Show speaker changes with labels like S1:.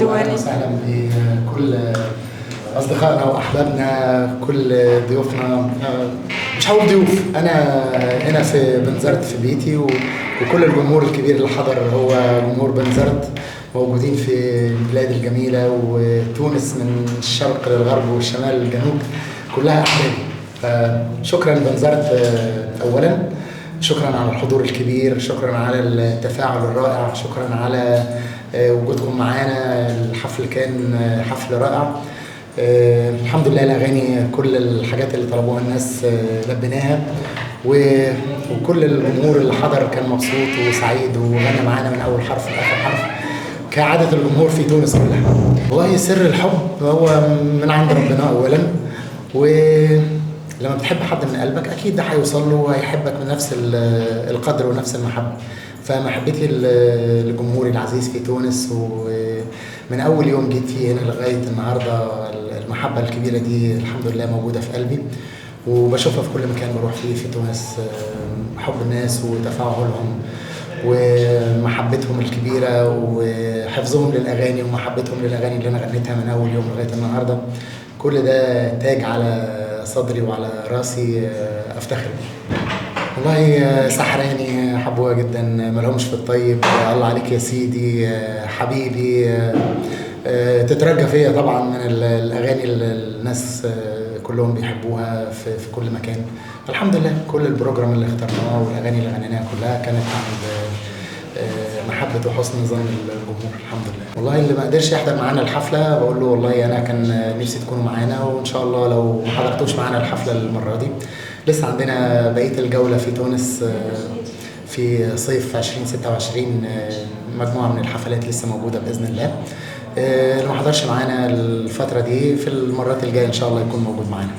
S1: الدولي.
S2: وسهلا بكل اصدقائنا واحبابنا، كل ضيوفنا. مش هقول ضيوف، انا هنا في بنزرت في بيتي، وكل الجمهور الكبير اللي حضر هو جمهور بنزرت، موجودين في البلاد الجميله وتونس من الشرق للغرب والشمال للجنوب كلها احبابي. فشكرا بنزرت اولا، شكرا على الحضور الكبير، شكرا على التفاعل الرائع، شكرا على وجودكم معانا. الحفل كان حفل رائع. الحمد لله الاغاني كل الحاجات اللي طلبوها الناس لبيناها، وكل الجمهور اللي حضر كان مبسوط وسعيد وغنى معانا من اول حرف لاخر حرف كعادة الجمهور في تونس كلها. والله سر الحب هو من عند ربنا اولا، ولما بتحب حد من قلبك اكيد ده هيوصل له وهيحبك بنفس القدر ونفس المحبه. فمحبتي لجمهوري العزيز في تونس، ومن اول يوم جيت فيه هنا لغايه النهارده المحبه الكبيره دي الحمد لله موجوده في قلبي، وبشوفها في كل مكان بروح فيه في تونس. حب الناس وتفاعلهم ومحبتهم الكبيره وحفظهم للاغاني ومحبتهم للاغاني اللي انا غنيتها من اول يوم لغايه النهارده، كل ده تاج على صدري وعلى راسي افتخر بيه. والله سحراني حبوها جدا، ملهمش في الطيب، الله عليك يا سيدي حبيبي. تترجى فيا طبعا من الاغاني اللي الناس كلهم بيحبوها في كل مكان. الحمد لله كل البروجرام اللي اخترناه والاغاني اللي غنيناها كلها كانت عند محبة وحسن ظن الجمهور الحمد لله. والله اللي ما قدرش يحضر معانا الحفلة بقول له والله أنا كان نفسي تكونوا معانا، وإن شاء الله لو ما حضرتوش معانا الحفلة المرة دي لسه عندنا بقية الجولة في تونس في صيف 2026 مجموعة من الحفلات لسه موجودة بإذن الله. اللي ما حضرش معانا الفترة دي في المرات الجاية إن شاء الله يكون موجود معانا.